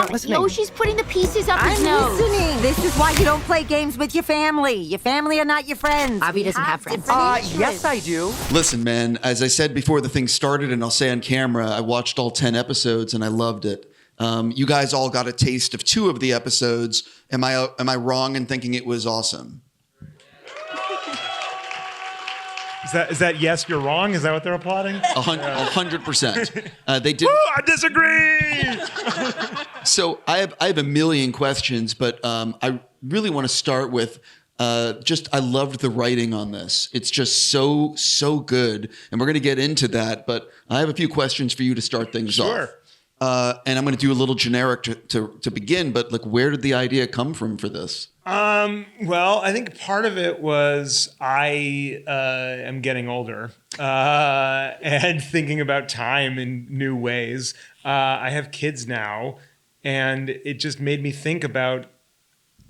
not listening. Yoshi's putting the pieces up his I'm nose. listening. This is why you don't play games with your family. Your family are not your friends. Abbi doesn't have friends. Yes, I do. Listen, man, as I said before the thing started, and I'll say on camera, I watched all 10 episodes and I loved it. You guys all got a taste of 2 of the episodes. Am I wrong in thinking it was awesome? Is that yes, you're wrong? Is that what they're applauding? 100%. They did. Ooh, I disagree. So I have a million questions, but I really want to start with I loved the writing on this. It's just so good, and we're going to get into that. But I have a few questions for you to start things off. And I'm going to do a little generic to begin. But like, where did the idea come from for this? Well, I think part of it was I am getting older and thinking about time in new ways. I have kids now, and it just made me think about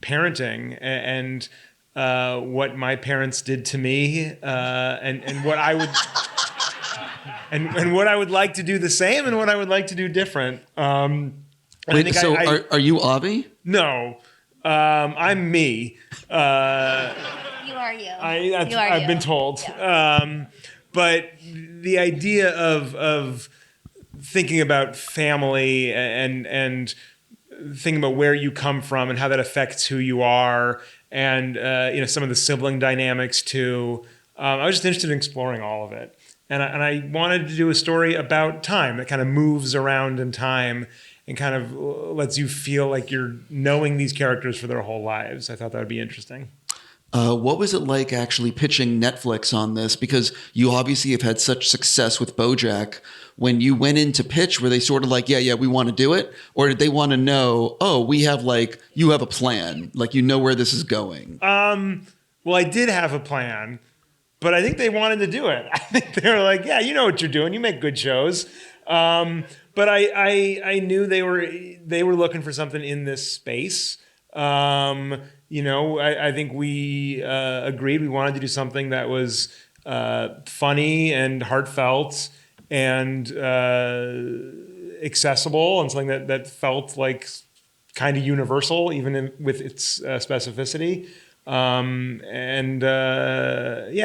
parenting and what my parents did to me, and what I would and what I would like to do the same, and what I would like to do different. Wait, so are you Abbi? No. I'm me. You are you. I've been told. Yeah. But the idea of thinking about family and thinking about where you come from and how that affects who you are, and some of the sibling dynamics too. I was just interested in exploring all of it, and I wanted to do a story about time that kind of moves around in time and kind of lets you feel like you're knowing these characters for their whole lives. I thought that would be interesting. What was it like actually pitching Netflix on this? Because you obviously have had such success with BoJack. When you went in to pitch, were they sort of like, yeah, we want to do it? Or did they want to know, you have a plan, like you know where this is going? Well, I did have a plan, but I think they wanted to do it. I think they were like, yeah, you know what you're doing. You make good shows. But I knew they were looking for something in this space. I think we agreed we wanted to do something that was funny and heartfelt and accessible, and something that felt like kind of universal, even with its specificity. I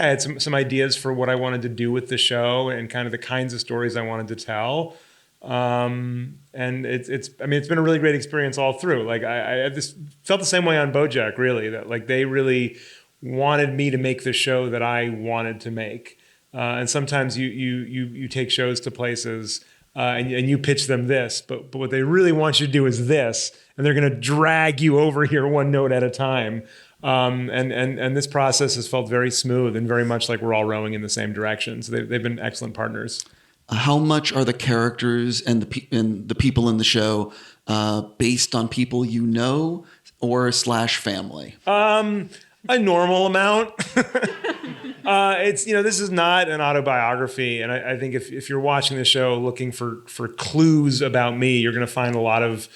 had some ideas for what I wanted to do with the show and kind of the kinds of stories I wanted to tell. And it's been a really great experience all through. Like I just felt the same way on BoJack, really, that like they really wanted me to make the show that I wanted to make. And sometimes you take shows to places and you pitch them this, but what they really want you to do is this, and they're going to drag you over here one note at a time. And this process has felt very smooth and very much like we're all rowing in the same direction. So they've been excellent partners. How much are the characters and the people in the show based on people you know or / family? A normal amount. This is not an autobiography, and I think if you're watching the show looking for clues about me, you're going to find a lot of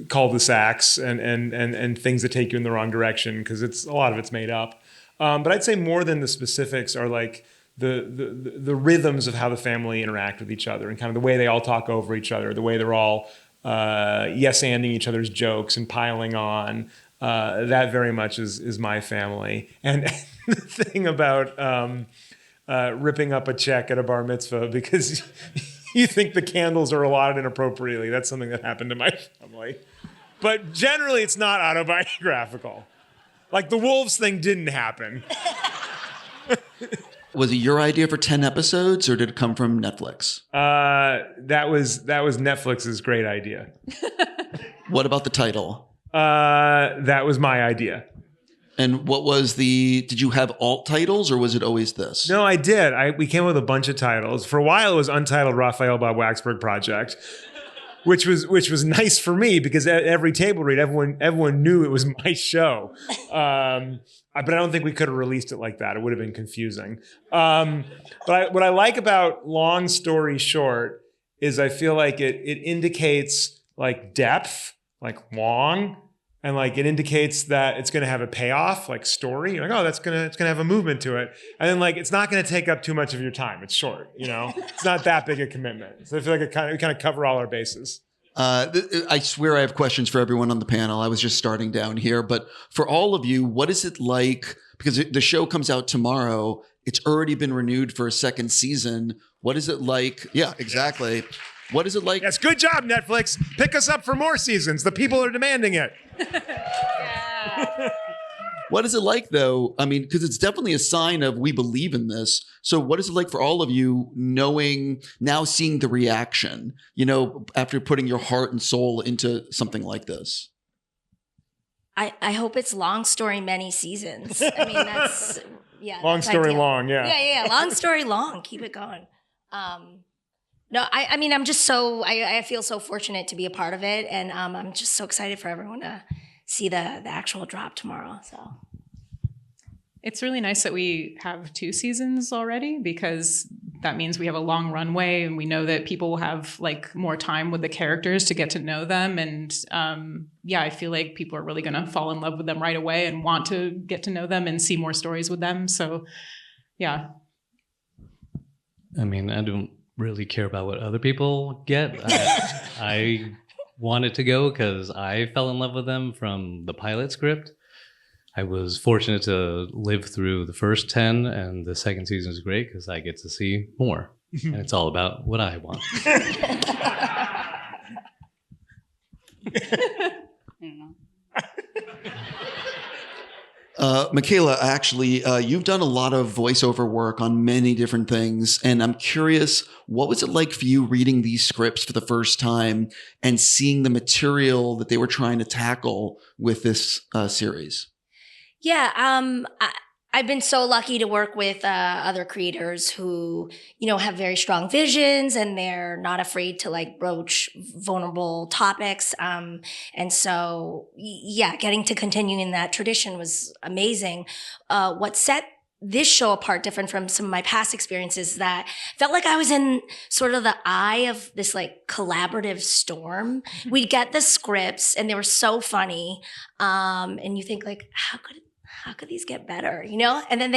cul-de-sacs and things that take you in the wrong direction, because a lot of it's made up. But I'd say more than the specifics are like the rhythms of how the family interact with each other, and kind of the way they all talk over each other, the way they're all yes-anding each other's jokes and piling on. That very much is my family. And the thing about ripping up a check at a bar mitzvah because you think the candles are allotted inappropriately, that's something that happened to my family. But generally, it's not autobiographical. Like the wolves thing didn't happen. Was it your idea for 10 episodes, or did it come from Netflix? That was Netflix's great idea. What about the title? That was my idea. And what was did you have alt titles, or was it always this? No, I did. We came up with a bunch of titles. For a while, it was Untitled Raphael Bob-Waksberg Project, which was nice for me because at every table read, everyone knew it was my show. But I don't think we could have released it like that. It would have been confusing. But what I like about Long Story Short is I feel like it indicates like depth, like long, and like it indicates that it's going to have a payoff, like story. You're like, oh, it's gonna have a movement to it, and then like it's not going to take up too much of your time. It's short, It's not that big a commitment. So I feel like we kind of cover all our bases. I swear I have questions for everyone on the panel. I was just starting down here, but for all of you, what is it like? Because the show comes out tomorrow. It's already been renewed for a second season. What is it like? Yeah, exactly. What is it like? Yes, good job, Netflix. Pick us up for more seasons. The people are demanding it. What is it like, though? I mean, because it's definitely a sign of we believe in this. So what is it like for all of you seeing the reaction, after putting your heart and soul into something like this? I hope it's long story, many seasons. I mean, that's, long story long, yeah. Yeah. Long story long. Keep it going. No, I mean, I'm just I feel so fortunate to be a part of it. And I'm just so excited for everyone to see the actual drop tomorrow. So it's really nice that we have 2 seasons already, because that means we have a long runway, and we know that people will have like more time with the characters to get to know them. And I feel like people are really going to fall in love with them right away and want to get to know them and see more stories with them. So, yeah. I mean, I don't really care about what other people get. I wanted to go because I fell in love with them from the pilot script. I was fortunate to live through the first 10, and the second season is great because I get to see more. And it's all about what I want. Michaela, actually, you've done a lot of voiceover work on many different things, and I'm curious, what was it like for you reading these scripts for the first time and seeing the material that they were trying to tackle with this series? Yeah, I've been so lucky to work with other creators who, have very strong visions, and they're not afraid to like broach vulnerable topics. And so, getting to continue in that tradition was amazing. What set this show apart, different from some of my past experiences, that felt like I was in sort of the eye of this like collaborative storm. We'd get the scripts and they were so funny. And you think like, how could these get better? And then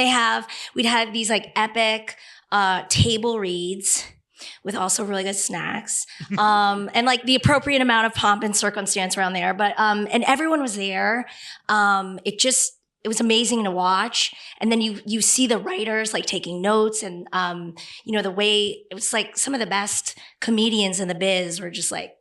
we'd have these like epic table reads with also really good snacks, and like the appropriate amount of pomp and circumstance around there. But, and everyone was there. It was amazing to watch. And then you see the writers like taking notes, and, the way it was like some of the best comedians in the biz were just like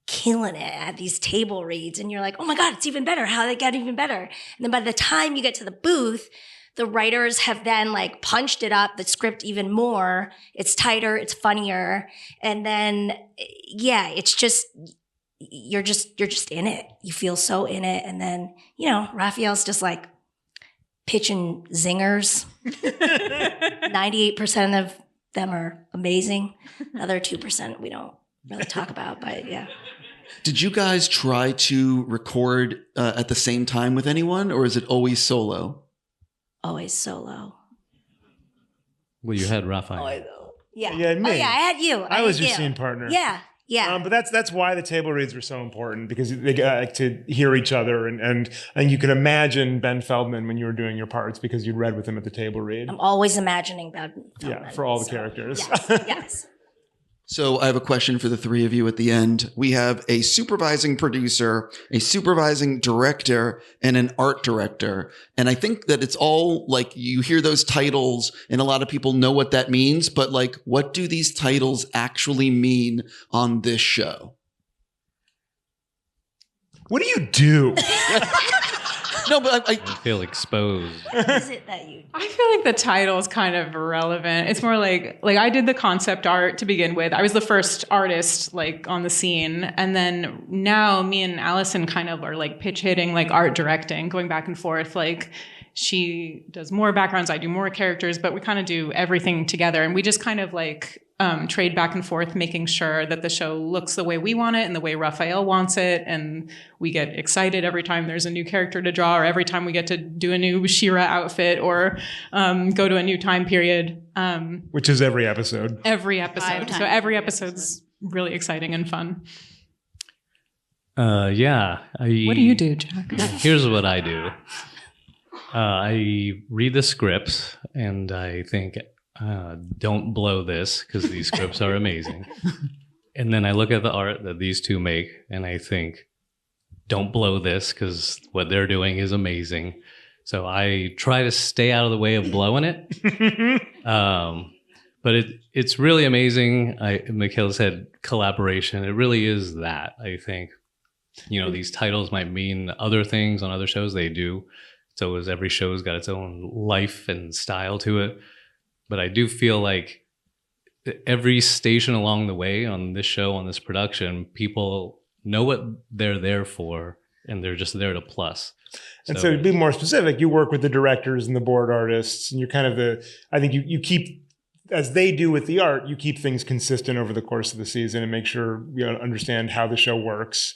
killing it at these table reads. And you're like, oh my God, it's even better. How did it get even better? And then by the time you get to the booth, the writers have then like punched it up, the script even more. It's tighter, it's funnier. And then, it's just, you're just in it. You feel so in it. And then, Raphael's just like pitching zingers. 98% of them are amazing. Another 2% we don't really talk about, but yeah. Did you guys try to record at the same time with anyone, or is it always solo? Always solo. Well, you had Raphael. Yeah. Yeah, me. Oh, yeah, I had you. I was your you. scene partner. Yeah. But that's why the table reads were so important, because they get to hear each other, and you can imagine Ben Feldman when you were doing your parts because you'd read with him at the table read. I'm always imagining Ben Feldman. Yeah, for all the characters. Yes. So I have a question for the three of you at the end. We have a supervising producer, a supervising director, and an art director. And I think that it's all like you hear those titles and a lot of people know what that means, but like, what do these titles actually mean on this show? What do you do? No, but I feel exposed. What is it that you do? I feel like the title is kind of irrelevant. It's more like I did the concept art to begin with. I was the first artist like on the scene. And then now me and Allison kind of are like pitch hitting, like art directing, going back and forth. Like she does more backgrounds, I do more characters, but we kind of do everything together. And we just kind of like trade back and forth, making sure that the show looks the way we want it and the way Raphael wants it. And we get excited every time there's a new character to draw, or every time we get to do a new Shira outfit, or go to a new time period. Which is every episode. Every episode. So every episode's really exciting and fun. Yeah. What do you do, Jack? Here's what I do. I read the scripts and I think, don't blow this because these scripts are amazing. And then I look at the art that these two make and I think, don't blow this because what they're doing is amazing. So I try to stay out of the way of blowing it. But it's really amazing. Mikhail said collaboration. It really is that, I think. These titles might mean other things on other shows. They do. So as every show's got its own life and style to it. But I do feel like every station along the way on this show, on this production, people know what they're there for, and they're just there to plus. And so to be more specific, you work with the directors and the board artists, and you're kind of I think you keep, as they do with the art, you keep things consistent over the course of the season and make sure you understand how the show works.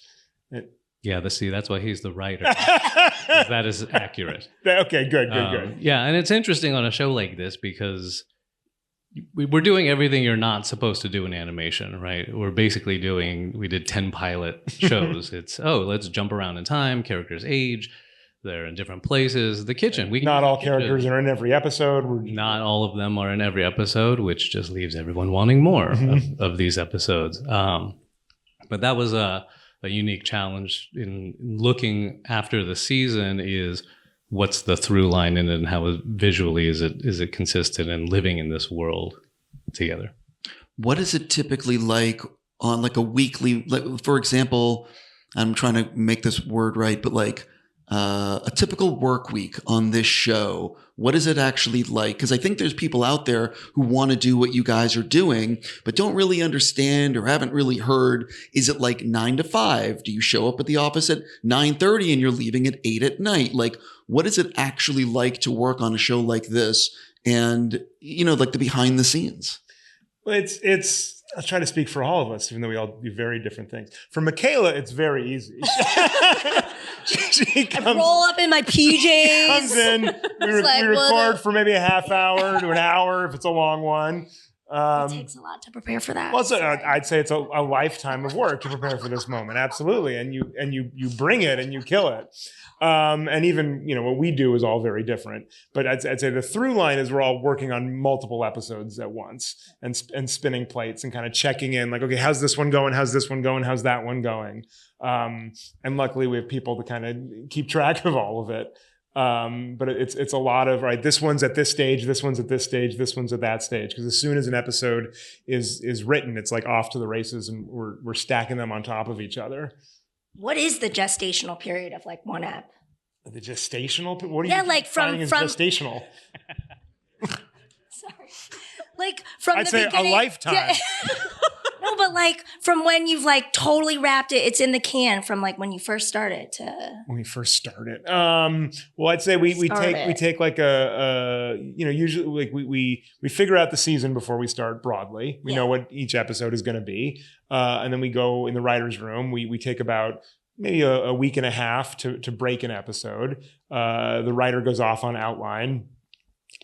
Yeah, that's why he's the writer. That is accurate. Okay, good. Yeah, and it's interesting on a show like this because we're doing everything you're not supposed to do in animation, right? We did 10 pilot shows. It's, let's jump around in time, characters age, they're in different places. The kitchen. Not all characters are in every episode. Not all of them are in every episode, which just leaves everyone wanting more of these episodes. But that was a unique challenge in looking after the season is what's the through line in it and how visually is it consistent and living in this world together. What is it typically like on like a weekly, like for example, I'm trying to make this word right, but like a typical work week on this show, what is it actually like? Because I think there's people out there who want to do what you guys are doing, but don't really understand or haven't really heard. Is it like 9 to 5? Do you show up at the office at 9:30 and you're leaving at 8 at night? Like, what is it actually like to work on a show like this? And, like the behind the scenes. Well, I'll try to speak for all of us, even though we all do very different things. For Michaela, it's very easy. She comes, I roll up in my PJs. Comes in. We record for maybe a half hour to an hour if it's a long one. It takes a lot to prepare for that. Well, I'd say it's a lifetime of work to prepare for this moment. Absolutely, and you bring it and you kill it. And even what we do is all very different. But I'd say the through line is we're all working on multiple episodes at once and spinning plates and kind of checking in. Like, okay, how's this one going? How's this one going? How's that one going? And luckily we have people to kind of keep track of all of it. But it's a lot of, right, this one's at this stage, this one's at this stage, this one's at that stage. Because as soon as an episode is written, it's like off to the races and we're stacking them on top of each other. What is the gestational period of like one app? The gestational? What are you like from gestational? Sorry. Like from I'd the say beginning. A lifetime. Yeah. No, but like from when you've like totally wrapped it, it's in the can from like when you first started to when we first started. Well, I'd say we take like usually like we figure out the season before we start broadly. We know what each episode is going to be, and then we go in the writer's room. We take about maybe a week and a half to break an episode. The writer goes off on outline.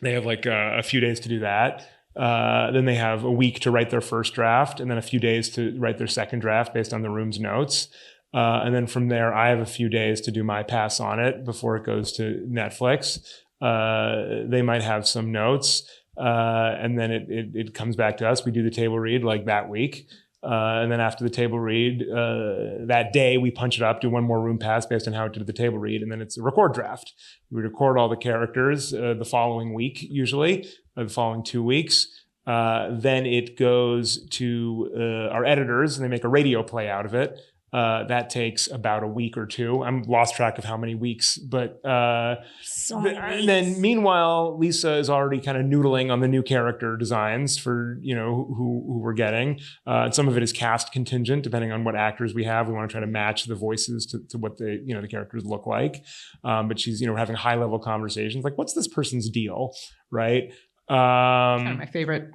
They have like a few days to do that. Then they have a week to write their first draft and then a few days to write their second draft based on the room's notes. And then from there, I have a few days to do my pass on it before it goes to Netflix. They might have some notes, and then it comes back to us. We do the table read like that week. And then after the table read, that day we punch it up, do one more room pass based on how it did the table read, and then it's a record draft. We record all the characters the following week, usually, or the following 2 weeks. Then it goes to our editors, and they make a radio play out of it. That takes about a week or two. I'm lost track of how many weeks, but and then meanwhile, Lisa is already kind of noodling on the new character designs for who we're getting. And some of it is cast contingent, depending on what actors we have. We want to try to match the voices to what the characters look like. But she's having high level conversations like, "What's this person's deal?" Right? Kind of my favorite.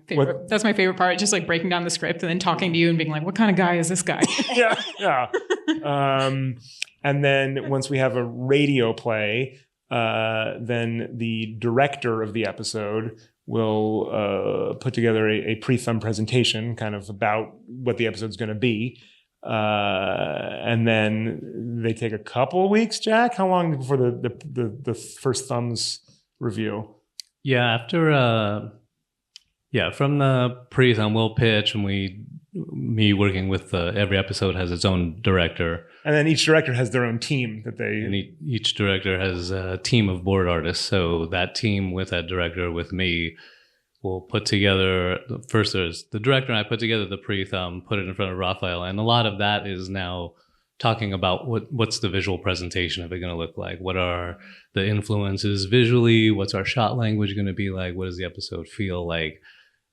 That's my favorite part. Just like breaking down the script and then talking to you and being like, "What kind of guy is this guy?" yeah. And then once we have a radio play, then the director of the episode will put together a pre-thumb presentation, kind of about what the episode's going to be. And then they take a couple of weeks, Jack? How long before the first thumbs review? Yeah, after from the pre-thumb, we'll pitch, and me working with every episode has its own director. And then each director has their own team that they... And each director has a team of board artists. So that team with that director, with me, will put together... First, there's the director and I put together the pre-thumb, put it in front of Raphael. And a lot of that is now talking about what's the visual presentation of it going to look like? What are the influences visually? What's our shot language going to be like? What does the episode feel like?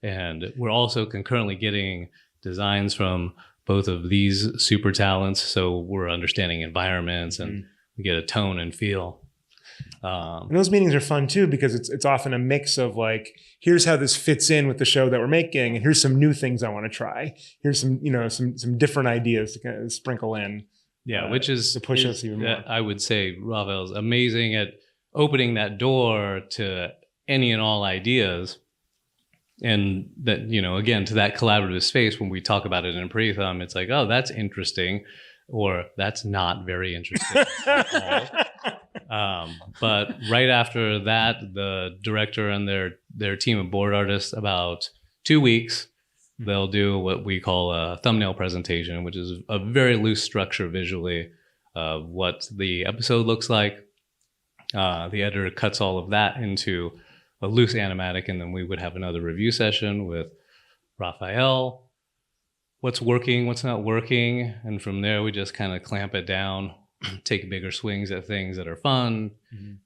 And we're also concurrently getting designs from both of these super talents, so we're understanding environments and we get a tone and feel. And those meetings are fun too, because it's often a mix of like, here's how this fits in with the show that we're making, and here's some new things I want to try. Here's some different ideas to kind of sprinkle in. Yeah, which is to push us even more. I would say Raphael's amazing at opening that door to any and all ideas. And that, again, to that collaborative space, when we talk about it in pre-thumb, it's like, oh, that's interesting, or that's not very interesting at all. But right after that, the director and their team of board artists, about 2 weeks, they'll do what we call a thumbnail presentation, which is a very loose structure visually of what the episode looks like. The editor cuts all of that into a loose animatic, and then we would have another review session with Raphael. What's working, what's not working, and from there we just kind of clamp it down, take bigger swings at things that are fun,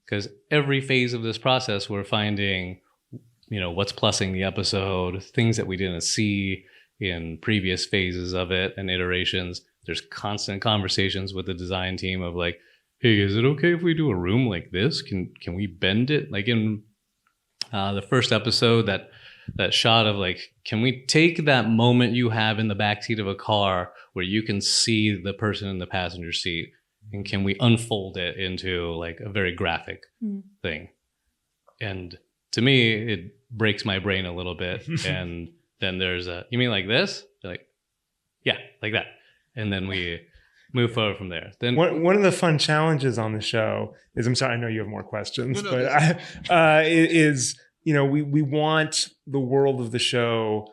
because every phase of this process we're finding, what's plussing the episode, things that we didn't see in previous phases of it and iterations. There's constant conversations with the design team of like, hey, is it okay if we do a room like this? Can we bend it? Like in the first episode, that shot of like, can we take that moment you have in the backseat of a car where you can see the person in the passenger seat, and can we unfold it into like a very graphic thing? And to me, it breaks my brain a little bit. And then there's you mean like this? They're like, yeah, like that. And then we move forward from there. Then one of the fun challenges on the show is, I'm sorry, I know you have more questions, we want the world of the show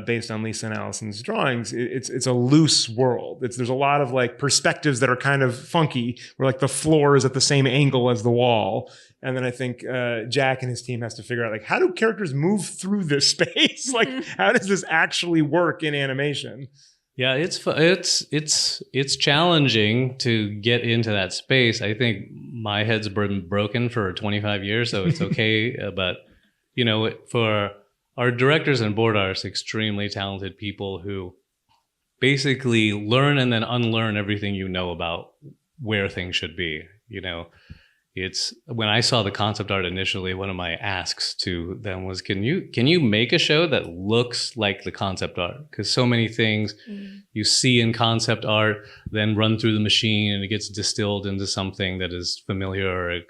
based on Lisa and Allison's drawings. It's a loose world. There's a lot of like perspectives that are kind of funky, where like the floor is at the same angle as the wall. And then I think Jack and his team has to figure out like, how do characters move through this space? Like, how does this actually work in animation? Yeah, it's challenging to get into that space. I think my head's been broken for 25 years, so it's okay. But for our directors and board artists, extremely talented people who basically learn and then unlearn everything about where things should be. It's when I saw the concept art initially, one of my asks to them was, can you make a show that looks like the concept art? Because so many things you see in concept art then run through the machine and it gets distilled into something that is familiar or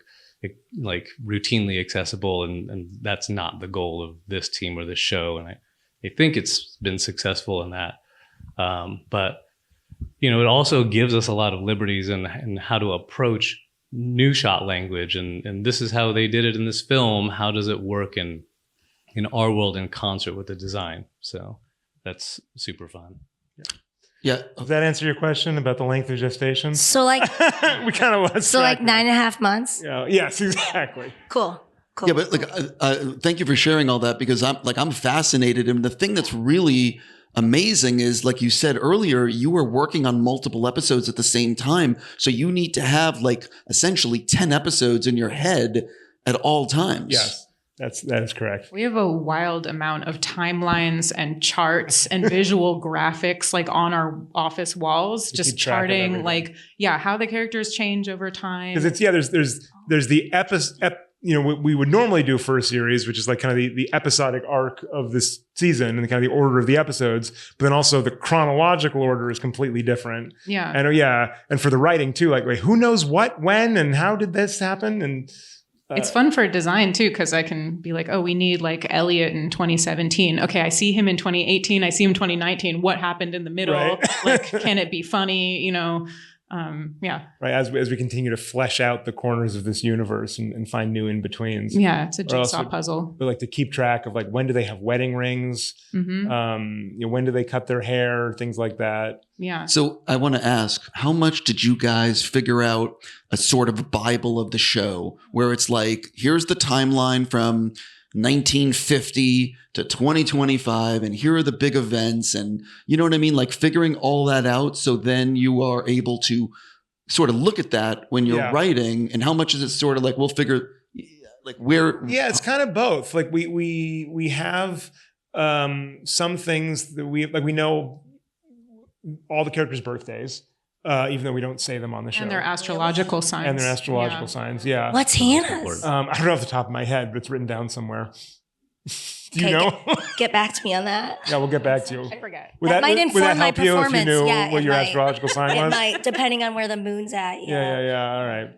like routinely accessible, and that's not the goal of this team or this show. And I think it's been successful in that. But it also gives us a lot of liberties in how to approach new shot language, and this is how they did it in this film. How does it work in our world in concert with the design? So that's super fun. Yeah. Does that answer your question about the length of gestation? So like we kind of lost track. 9.5 months. Yeah. Yes, exactly. Cool. Yeah, but like, thank you for sharing all that, because I'm fascinated, and the thing that's really amazing is, like you said earlier, you were working on multiple episodes at the same time, so you need to have like essentially 10 episodes in your head at all times. Yes. That is correct. We have a wild amount of timelines and charts and visual graphics like on our office walls, just charting like, how the characters change over time. Because there's the episode, we would normally do for a series, which is like kind of the episodic arc of this season and kind of the order of the episodes, but then also the chronological order is completely different. Yeah. And and for the writing too, like, wait, who knows what, when, and how did this happen? And It's fun for design too, because I can be like, oh, we need like Elliot in 2017. Okay, I see him in 2018. I see him 2019. What happened in the middle? Right. Like, can it be funny? Yeah. Right. As we continue to flesh out the corners of this universe and find new in-betweens. Yeah, it's a Or else jigsaw puzzle. We like to keep track of like, when do they have wedding rings? Mm-hmm. When do they cut their hair? Things like that. Yeah. So I want to ask, how much did you guys figure out a sort of Bible of the show where it's like, here's the timeline from 1950 to 2025, and here are the big events, and you know what I mean? Like figuring all that out, so then you are able to sort of look at that when you're writing, and how much is it sort of like, we'll figure like where? Yeah, it's kind of both. Like we have some things that we know all the characters' birthdays, even though we don't say them on the show. And their astrological signs. And their astrological signs, yeah. What's Hannah's? I don't know off the top of my head, but it's written down somewhere. Do you know? Get back to me on that. Yeah, we'll get back to you. I forget. That might inform my help you if you performance. knew Yeah, what it your might. astrological sign It was? might, depending on where the moon's at. Yeah. All right.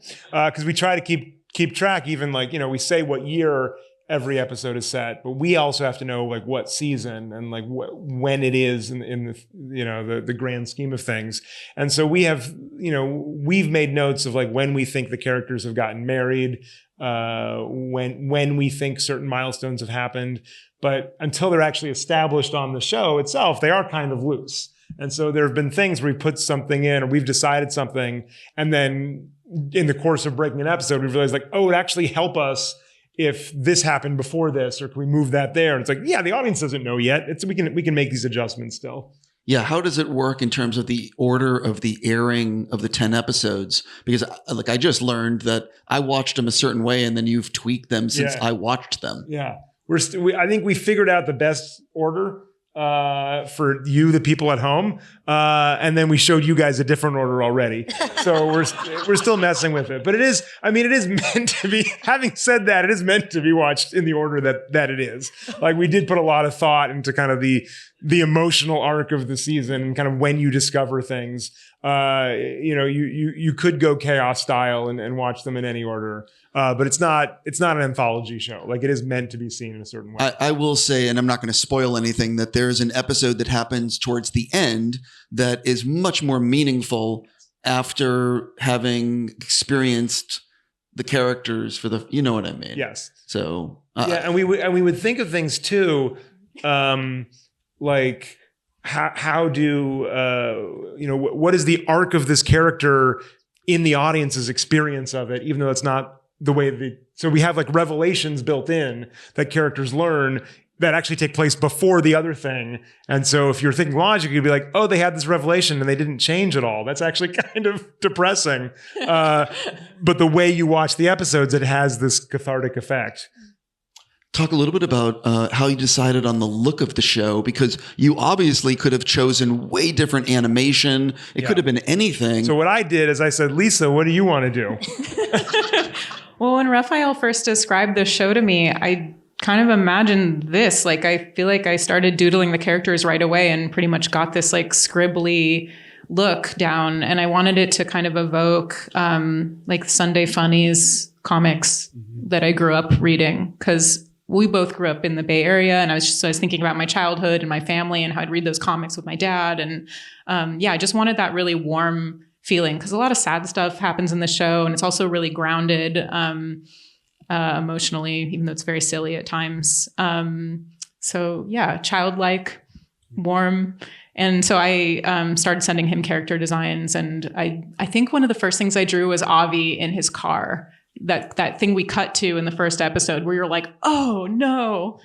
Because we try to keep track, even like, we say what year every episode is set, but we also have to know like what season and like when it is in the the grand scheme of things. And so we have, we've made notes of like when we think the characters have gotten married, when we think certain milestones have happened, but until they're actually established on the show itself, they are kind of loose. And so there have been things where we put something in or we've decided something, and then in the course of breaking an episode, we realized like, oh, it would actually help us if this happened before this, or can we move that there? And it's like, yeah, the audience doesn't know yet. We can make these adjustments still. Yeah, how does it work in terms of the order of the airing of the 10 episodes? Because like I just learned that I watched them a certain way, and then you've tweaked them since I watched them. Yeah, I think we figured out the best order for you, the people at home, and then we showed you guys a different order already. So we're still messing with it, but it is meant to be. Having said that, it is meant to be watched in the order that it is. Like we did put a lot of thought into kind of the emotional arc of the season and kind of when you discover things. You could go chaos style and watch them in any order. But it's not an anthology show. Like it is meant to be seen in a certain way. I will say, and I'm not going to spoil anything, that there's an episode that happens towards the end that is much more meaningful after having experienced the characters for the, you know what I mean? Yes. So and we would think of things too, like how do what is the arc of this character in the audience's experience of it, even though it's not the way so we have like revelations built in that characters learn that actually take place before the other thing. And so if you're thinking logically, you'd be like, oh, they had this revelation and they didn't change at all. That's actually kind of depressing. But the way you watch the episodes, it has this cathartic effect. Talk a little bit about how you decided on the look of the show, because you obviously could have chosen way different animation. It could have been anything. So what I did is I said, Lisa, what do you want to do? Well, when Raphael first described the show to me, I kind of imagined this. Like, I feel like I started doodling the characters right away and pretty much got this like scribbly look down. And I wanted it to kind of evoke like Sunday Funnies comics that I grew up reading, because we both grew up in the Bay Area, and I was thinking about my childhood and my family and how I'd read those comics with my dad. And I just wanted that really warm feeling, because a lot of sad stuff happens in the show, and it's also really grounded emotionally, even though it's very silly at times. Childlike, warm. And so I started sending him character designs, and I think one of the first things I drew was Avi in his car. That thing we cut to in the first episode where you're like, oh no,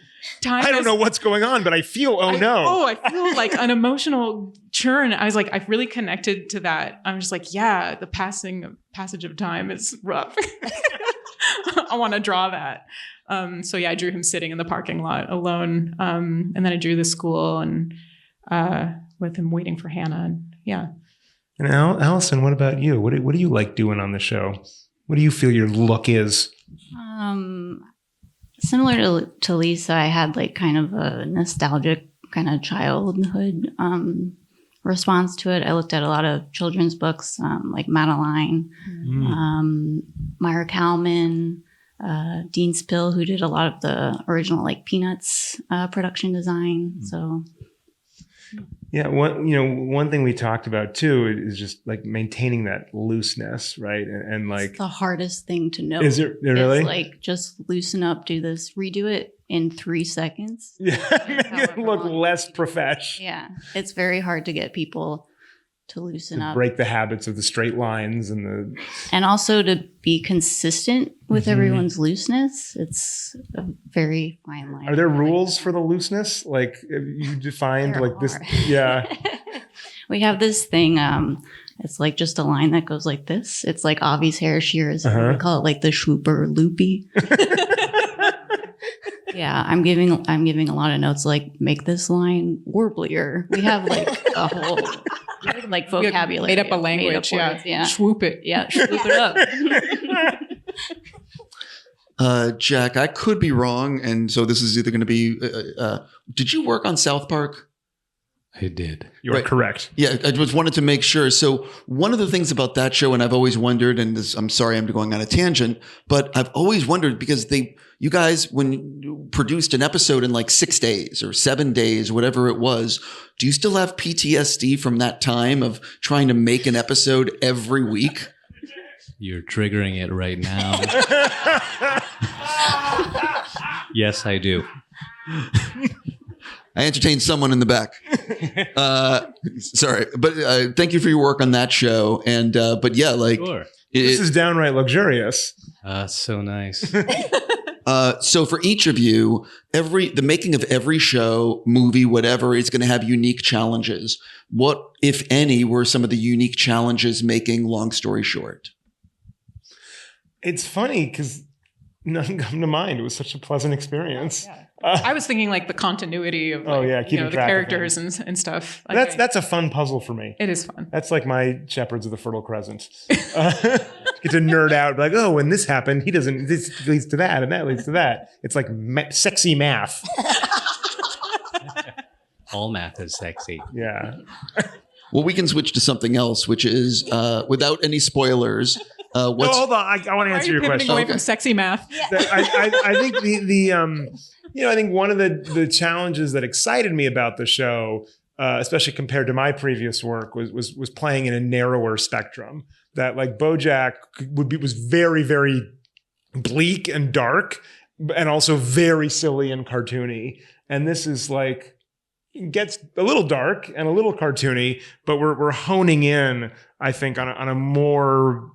I don't know what's going on, but I feel, I feel like an emotional churn. I was like, I've really connected to that. I'm just like, yeah, the passage of time is rough. I want to draw that. I drew him sitting in the parking lot alone. And then I drew the school and with him waiting for Hannah. And yeah. And Allison, what about you? What do you like doing on the show? What do you feel your look is? Similar to Lisa, I had like kind of a nostalgic kind of childhood response to it. I looked at a lot of children's books, like Madeline, Meyer Kalman, Dean Spill, who did a lot of the original like Peanuts production design. So Yeah, one thing we talked about too is just like maintaining that looseness, right? And like it's the hardest thing to know. Is it really? It's like just loosen up, do this, redo it in 3 seconds. Yeah, make it look less profesh. Yeah, it's very hard to get people to loosen up, break the habits of the straight lines and also to be consistent with everyone's looseness. It's a very fine line. Are there rules for the looseness? Like you defined There like this? are. Yeah. We have this thing. It's like just a line that goes like this. It's like Avi's hair, Shira's. We call it like the Schwooper loopy. Yeah, I'm giving a lot of notes like make this line warblier. We have like a whole like vocabulary. Made up a language. Words, yeah. Swoop it. Yeah, swoop it up. Jack, I could be wrong, and so this is either going to be. Did you work on South Park? I did. You're Right. correct. Yeah, I just wanted to make sure. So one of the things about that show, and I've always wondered, and I'm sorry I'm going on a tangent, but I've always wondered because you guys, when you produced an episode in like 6 days or 7 days, whatever it was, do you still have PTSD from that time of trying to make an episode every week? You're triggering it right now. Yes, I do. I entertained someone in the back. Sorry, but thank you for your work on that show. And but yeah, like Sure. This is downright luxurious. So nice. so for each of you, the making of every show, movie, whatever, is going to have unique challenges. What, if any, were some of the unique challenges making Long Story Short? It's funny because none come to mind. It was such a pleasant experience. Yeah. I was thinking like the continuity of keeping the track of characters and stuff. Like, That's a fun puzzle for me. it is fun. That's like my Shepherds of the Fertile Crescent. Get to nerd out like, oh, when this happened, this leads to that and that leads to that. It's like sexy math. All math is sexy. Yeah. Well, we can switch to something else, which is without any spoilers. No, hold on. I want to answer your question. Away from sexy math. I think I think one of the challenges that excited me about the show, especially compared to my previous work, was playing in a narrower spectrum. That like BoJack was very, very bleak and dark, and also very silly and cartoony. And this is like gets a little dark and a little cartoony, but we're honing in, I think, on a more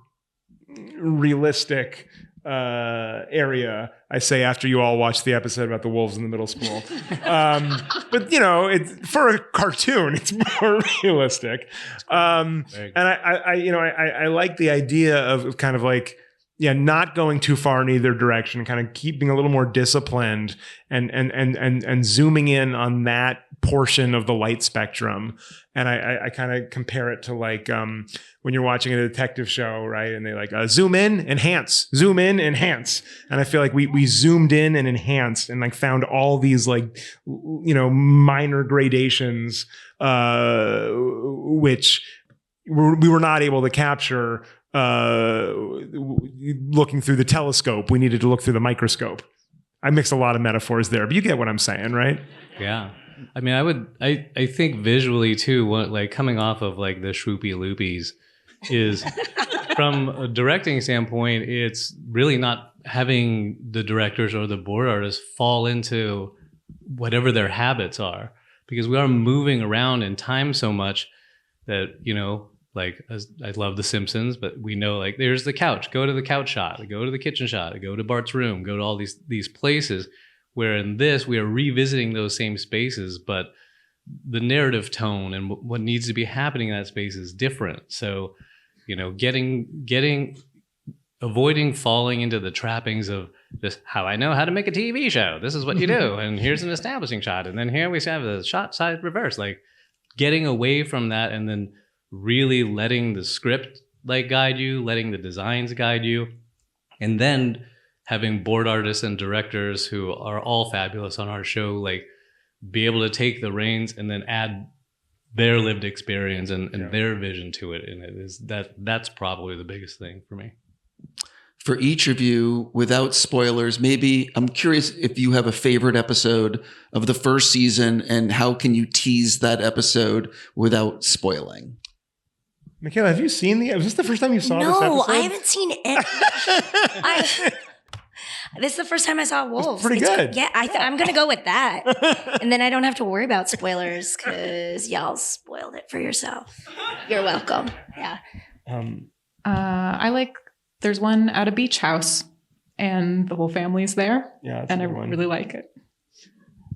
realistic area. I say after you all watch the episode about the wolves in the middle school, but it's for a cartoon. It's more realistic, and I like the idea of kind of like not going too far in either direction, kind of keeping a little more disciplined and zooming in on that portion of the light spectrum. And I kind of compare it to like when you're watching a detective show, right? And they like zoom in, enhance, zoom in, enhance. And I feel like we zoomed in and enhanced and like found all these like minor gradations which we were not able to capture looking through the telescope. We needed to look through the microscope. I mix a lot of metaphors there, but you get what I'm saying, right? Yeah. I mean, I think visually too, like coming off of like the Shwoopy Loopies is from a directing standpoint, it's really not having the directors or the board artists fall into whatever their habits are, because we are moving around in time so much that, like I love The Simpsons, but we know like there's the couch, go to the couch shot, go to the kitchen shot, go to Bart's room, go to all these places, where in this we are revisiting those same spaces, but the narrative tone and what needs to be happening in that space is different. So, avoiding falling into the trappings of this, how I know how to make a TV show. This is what you do. And here's an establishing shot. And then here we have the shot side reverse, like getting away from that and then really letting the script like guide you, letting the designs guide you, and then having board artists and directors who are all fabulous on our show, like be able to take the reins and then add their lived experience and their vision to it. And it is that's probably the biggest thing for me. for each of you, without spoilers, maybe I'm curious if you have a favorite episode of the first season and how can you tease that episode without spoiling? Michaela, have you seen was this the first time you saw this episode? No, I haven't seen it. This is the first time I saw Wolves. Pretty good. Yeah, I'm going to go with that. And then I don't have to worry about spoilers because y'all spoiled it for yourself. You're welcome. Yeah. I like, there's one at a beach house and the whole family's there. Yeah, that's and a I good one. really like it.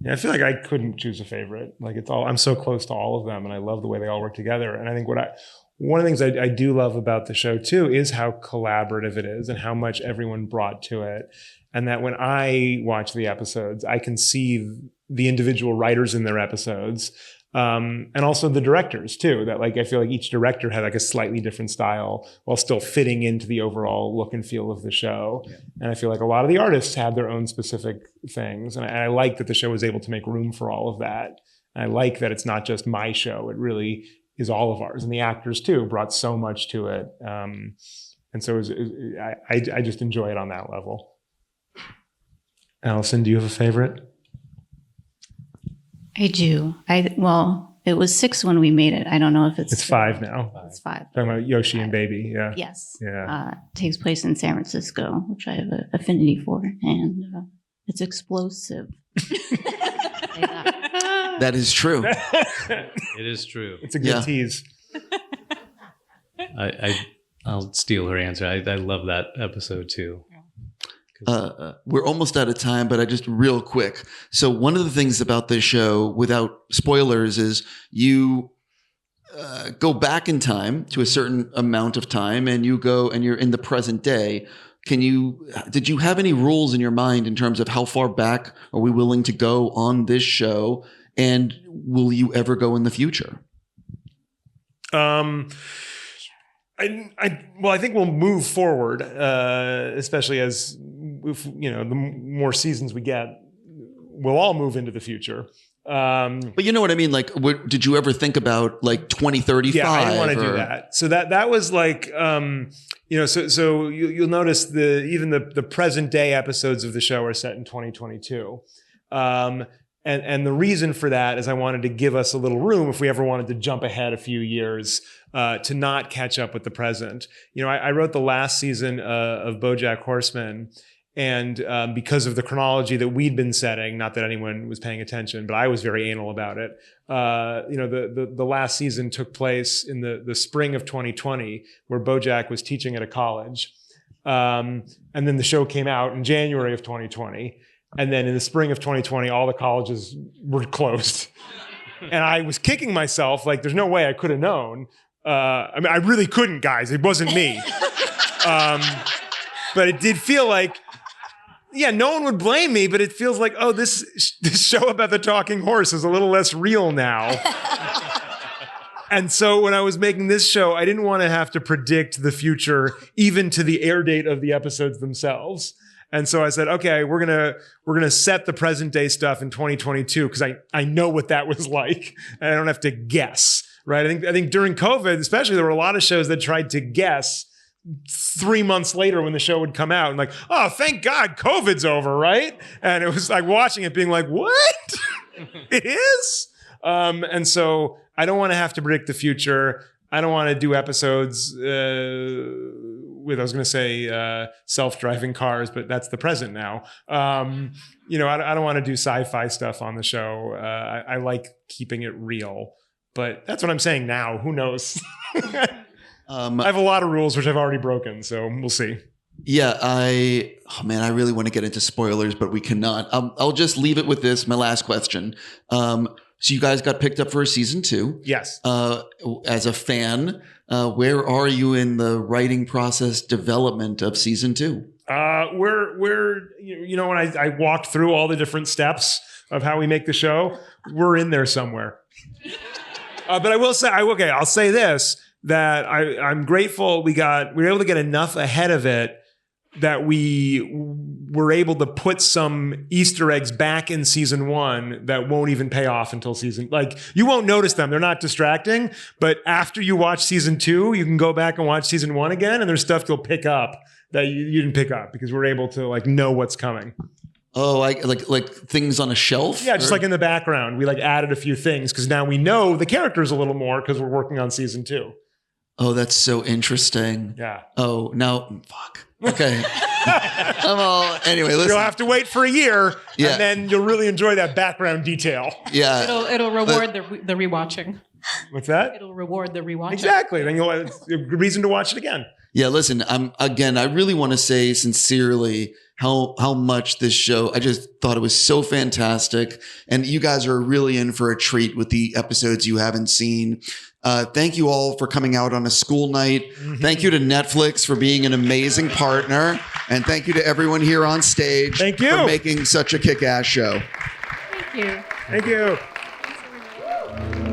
Yeah, I feel like I couldn't choose a favorite. Like I'm so close to all of them and I love the way they all work together. And I think one of the things I do love about the show too is how collaborative it is and how much everyone brought to it. And that when I watch the episodes, I can see the individual writers in their episodes, and also the directors too. That like I feel like each director had like a slightly different style while still fitting into the overall look and feel of the show. Yeah. And I feel like a lot of the artists had their own specific things, and I like that the show was able to make room for all of that. And I like that it's not just my show; it really is all of ours, and the actors too brought so much to it. And so I just enjoy it on that level. Allison, do you have a favorite? I do. Well, it was 6 when we made it. I don't know if it's 5 now. It's 5. Talking about Yoshi and Baby, yeah. Yes. Yeah. Takes place in San Francisco, which I have an affinity for, and it's explosive. That is true. It is true. It's a good tease. I'll steal her answer. I love that episode too. We're almost out of time, but I just real quick. So one of the things about this show, without spoilers, is you go back in time to a certain amount of time, and you go and you're in the present day. Did you have any rules in your mind in terms of how far back are we willing to go on this show, and will you ever go in the future? I think we'll move forward, especially as the more seasons we get, we'll all move into the future. But you know what I mean? Like, did you ever think about like 2035? Yeah, I didn't want to do that. So that was like, so you'll notice even the present day episodes of the show are set in 2022. And the reason for that is I wanted to give us a little room if we ever wanted to jump ahead a few years to not catch up with the present. I wrote the last season of BoJack Horseman, and because of the chronology that we'd been setting, not that anyone was paying attention, but I was very anal about it. The last season took place in the spring of 2020, where BoJack was teaching at a college, and then the show came out in January of 2020. And then in the spring of 2020, all the colleges were closed. And I was kicking myself, like, there's no way I could have known. I really couldn't, guys. It wasn't me. But it did feel like, no one would blame me, but it feels like, this show about the talking horse is a little less real now. And so when I was making this show, I didn't want to have to predict the future, even to the air date of the episodes themselves. And so I said, okay, we're gonna set the present day stuff in 2022 because I know what that was like, and I don't have to guess, right? I think during COVID, especially, there were a lot of shows that tried to guess 3 months later when the show would come out, and like, oh, thank God, COVID's over, right? And it was like watching it, being like, what? It is? And so I don't want to have to predict the future. I don't want to do episodes with, I was going to say self-driving cars, but that's the present now. I don't want to do sci-fi stuff on the show. I like keeping it real, but that's what I'm saying now. Who knows? I have a lot of rules, which I've already broken, so we'll see. Yeah, I really want to get into spoilers, but we cannot. I'll just leave it with this. My last question. So you guys got picked up for a season 2. Yes. As a fan, where are you in the writing process development of season 2? We're when I walked through all the different steps of how we make the show, we're in there somewhere. But I will say, I'll say this, that I'm grateful we were able to get enough ahead of it that we were able to put some Easter eggs back in season 1 that won't even pay off until you won't notice them. They're not distracting, but after you watch season 2, you can go back and watch season 1 again, and there's stuff you'll pick up that you didn't pick up because we're able to like know what's coming. Oh, I like things on a shelf? Yeah, just like in the background. We like added a few things because now we know the characters a little more because we're working on season 2. Oh, that's so interesting. Yeah. Oh, now, fuck. Okay. Anyway, listen. You'll have to wait for a year, Yeah. and then you'll really enjoy that background detail. Yeah. It'll reward the rewatching. What's that? It'll reward the rewatching. Exactly. Then you'll have a reason to watch it again. Yeah, listen, I really want to say sincerely how much this show, I just thought it was so fantastic. And you guys are really in for a treat with the episodes you haven't seen. Thank you all for coming out on a school night. Mm-hmm. Thank you to Netflix for being an amazing partner. And thank you to everyone here on stage Thank you. for making such a kick-ass show. Thank you. Thank you. Thanks, everybody.